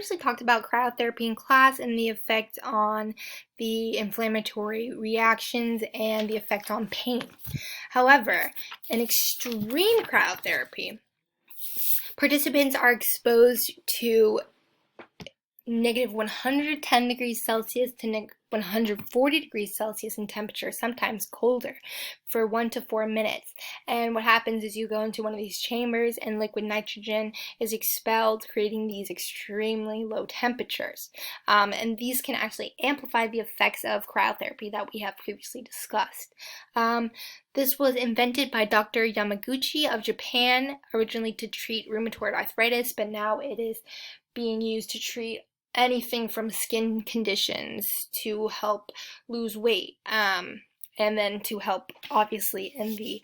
previously talked about cryotherapy in class and the effect on the inflammatory reactions and the effect on pain. However, in extreme cryotherapy, participants are exposed to negative 110 degrees Celsius to 140 degrees Celsius in temperature, sometimes colder, for 1 to 4 minutes. And what happens is you go into one of these chambers and liquid nitrogen is expelled, creating these extremely low temperatures. And these can actually amplify the effects of cryotherapy that we have previously discussed. This was invented by Dr. Yamaguchi of Japan, originally to treat rheumatoid arthritis, but now it is being used to treat anything from skin conditions to help lose weight, and then to help obviously in the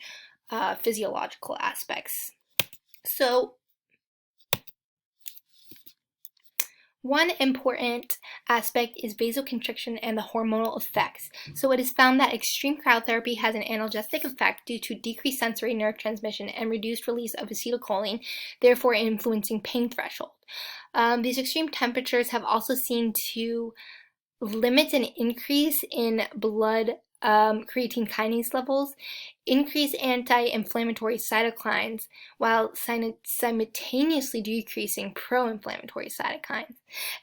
physiological aspects. So one important aspect is vasoconstriction and the hormonal effects. So it is found that extreme cryotherapy has an analgesic effect due to decreased sensory nerve transmission and reduced release of acetylcholine, therefore influencing pain threshold. These extreme temperatures have also seen to limit an increase in blood creatine kinase levels, increase anti-inflammatory cytokines, while simultaneously decreasing pro-inflammatory cytokines.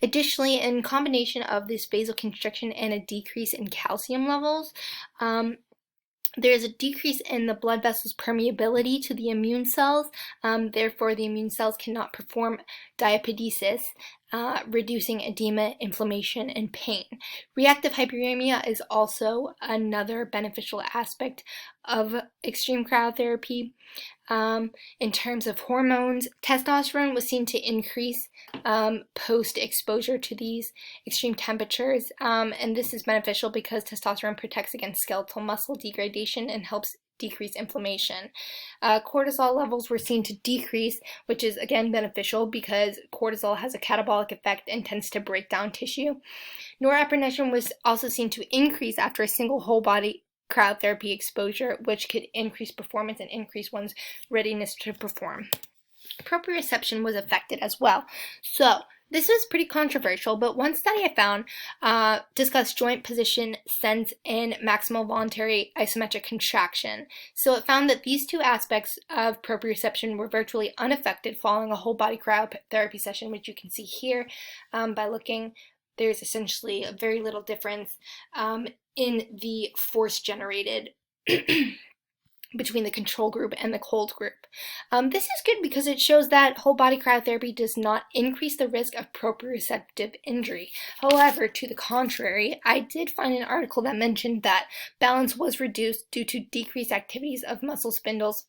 Additionally, in combination of this vasoconstriction and a decrease in calcium levels, there is a decrease in the blood vessel's permeability to the immune cells, therefore the immune cells cannot perform diapedesis, reducing edema, inflammation, and pain. Reactive hyperemia is also another beneficial aspect of extreme cryotherapy. In terms of hormones, testosterone was seen to increase post-exposure to these extreme temperatures, and this is beneficial because testosterone protects against skeletal muscle degradation and helps decrease inflammation. Cortisol levels were seen to decrease, which is again beneficial because cortisol has a catabolic effect and tends to break down tissue. Norepinephrine was also seen to increase after a single whole body cryotherapy exposure, which could increase performance and increase one's readiness to perform. Proprioception was affected as well. So this was pretty controversial, but one study I found discussed joint position, sense, and maximal voluntary isometric contraction. So it found that these two aspects of proprioception were virtually unaffected following a whole body cryotherapy session, which you can see here by looking. There's essentially a very little difference in the force generated between the control group and the cold group. This is good because it shows that whole body cryotherapy does not increase the risk of proprioceptive injury. However, to the contrary, I did find an article that mentioned that balance was reduced due to decreased activities of muscle spindles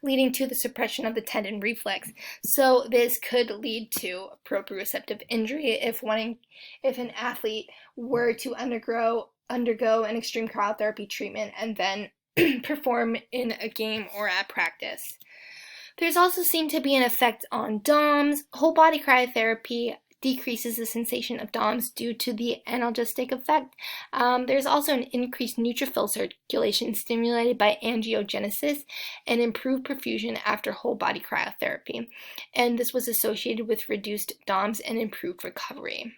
leading to the suppression of the tendon reflex. So this could lead to proprioceptive injury if an athlete were to undergo an extreme cryotherapy treatment and then perform in a game or at practice. There's also seen to be an effect on DOMS. Whole body cryotherapy decreases the sensation of DOMS due to the analgesic effect. There's also an increased neutrophil circulation stimulated by angiogenesis and improved perfusion after whole body cryotherapy. And this was associated with reduced DOMS and improved recovery.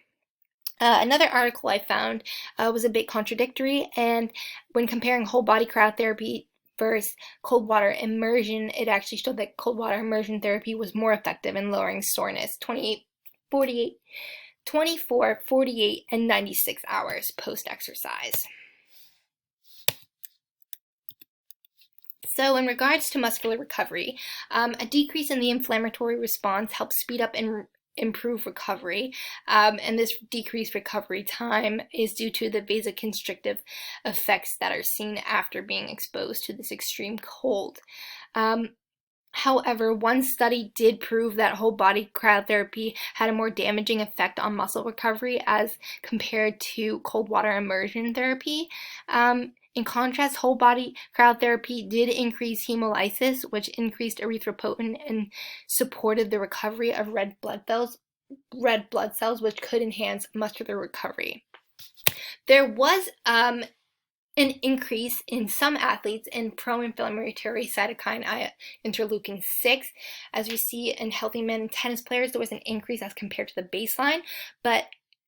Another article I found was a bit contradictory, and when comparing whole body cryotherapy versus cold water immersion, it actually showed that cold water immersion therapy was more effective in lowering soreness 24, 48, and 96 hours post-exercise. So in regards to muscular recovery, a decrease in the inflammatory response helps speed up and improve recovery, and this decreased recovery time is due to the vasoconstrictive effects that are seen after being exposed to this extreme cold. However, one study did prove that whole body cryotherapy had a more damaging effect on muscle recovery as compared to cold water immersion therapy. In contrast, whole body cryotherapy did increase hemolysis, which increased erythropoietin and supported the recovery of red blood cells, which could enhance muscular recovery. There was an increase in some athletes in pro-inflammatory cytokine interleukin 6. As we see in healthy men and tennis players, there was an increase as compared to the baseline, but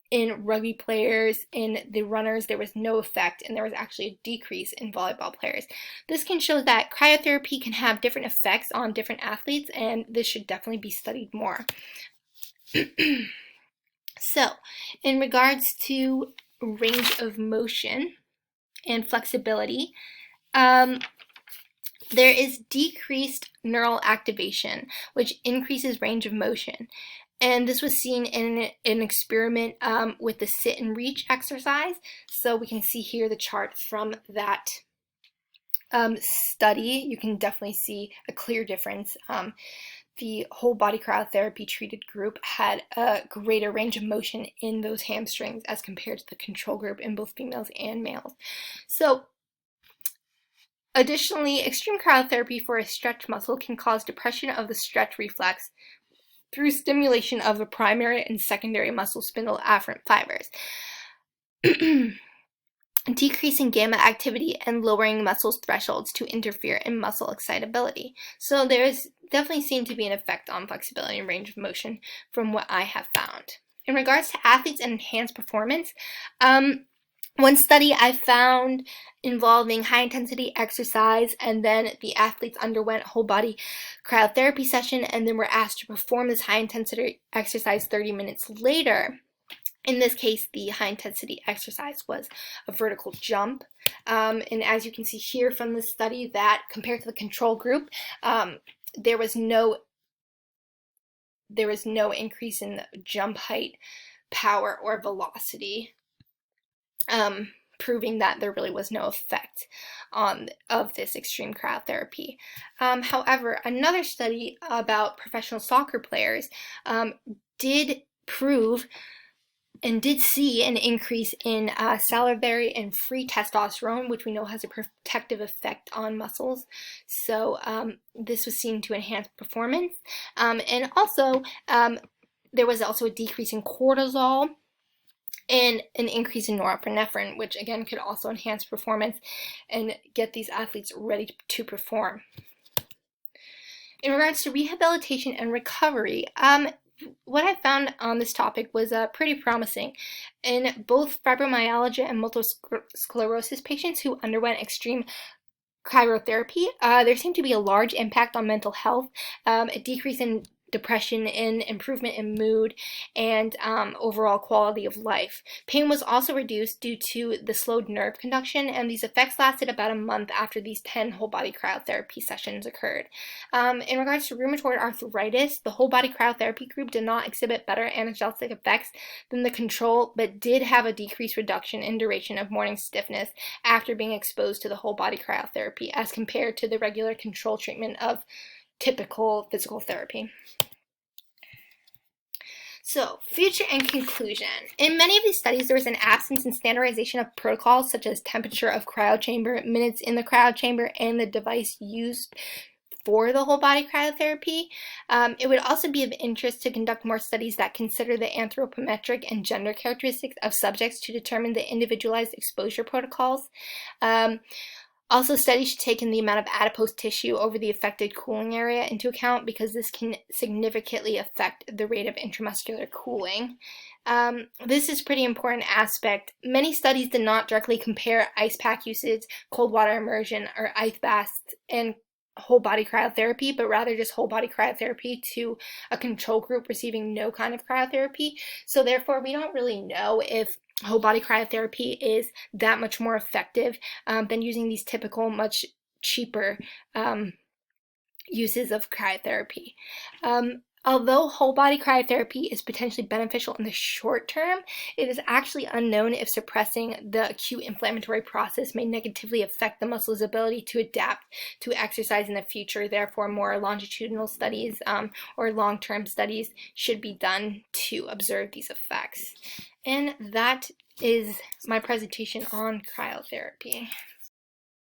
in rugby players, in the runners, there was no effect, and there was actually a decrease in volleyball players. This can show that cryotherapy can have different effects on different athletes, and this should definitely be studied more. So, in regards to range of motion and flexibility, there is decreased neural activation, which increases range of motion. And this was seen in an experiment with the sit and reach exercise. So we can see here the chart from that study. You can definitely see a clear difference. The whole body cryotherapy treated group had a greater range of motion in those hamstrings as compared to the control group in both females and males. So additionally, extreme cryotherapy for a stretch muscle can cause depression of the stretch reflex through stimulation of the primary and secondary muscle spindle afferent fibers, decreasing gamma activity and lowering muscles thresholds to interfere in muscle excitability. So there's definitely seemed to be an effect on flexibility and range of motion from what I have found. In regards to athletes and enhanced performance, one study I found involving high-intensity exercise, and then the athletes underwent a whole-body cryotherapy session and then were asked to perform this high-intensity exercise 30 minutes later. In this case, the high-intensity exercise was a vertical jump. And as you can see here from the study, that compared to the control group, there was no increase in the jump height, power, or velocity. Proving that there really was no effect of this extreme cryotherapy. However, another study about professional soccer players did prove and did see an increase in salivary and free testosterone, which we know has a protective effect on muscles. So this was seen to enhance performance. And also, there was also a decrease in cortisol and an increase in norepinephrine, which again could also enhance performance and get these athletes ready to perform. In regards to rehabilitation and recovery, what I found on this topic was pretty promising. In both fibromyalgia and multiple sclerosis patients who underwent extreme cryotherapy, there seemed to be a large impact on mental health, a decrease in depression, and improvement in mood and overall quality of life. Pain was also reduced due to the slowed nerve conduction, and these effects lasted about a month after these 10 whole-body cryotherapy sessions occurred. In regards to rheumatoid arthritis, the whole-body cryotherapy group did not exhibit better analgesic effects than the control, but did have a decreased reduction in duration of morning stiffness after being exposed to the whole-body cryotherapy as compared to the regular control treatment of typical physical therapy. So, future and conclusion. In many of these studies, there was an absence in standardization of protocols such as temperature of cryo chamber, minutes in the cryo chamber, and the device used for the whole body cryotherapy. It would also be of interest to conduct more studies that consider the anthropometric and gender characteristics of subjects to determine the individualized exposure protocols. Also, studies should take in the amount of adipose tissue over the affected cooling area into account, because this can significantly affect the rate of intramuscular cooling. This is a pretty important aspect. Many studies did not directly compare ice pack usage, cold water immersion, or ice baths and whole body cryotherapy, but rather just whole body cryotherapy to a control group receiving no kind of cryotherapy. So therefore, we don't really know if whole body cryotherapy is that much more effective than using these typical, much cheaper uses of cryotherapy. Although whole body cryotherapy is potentially beneficial in the short term, it is actually unknown if suppressing the acute inflammatory process may negatively affect the muscle's ability to adapt to exercise in the future. Therefore, more longitudinal studies or long-term studies should be done to observe these effects. And that is my presentation on cryotherapy.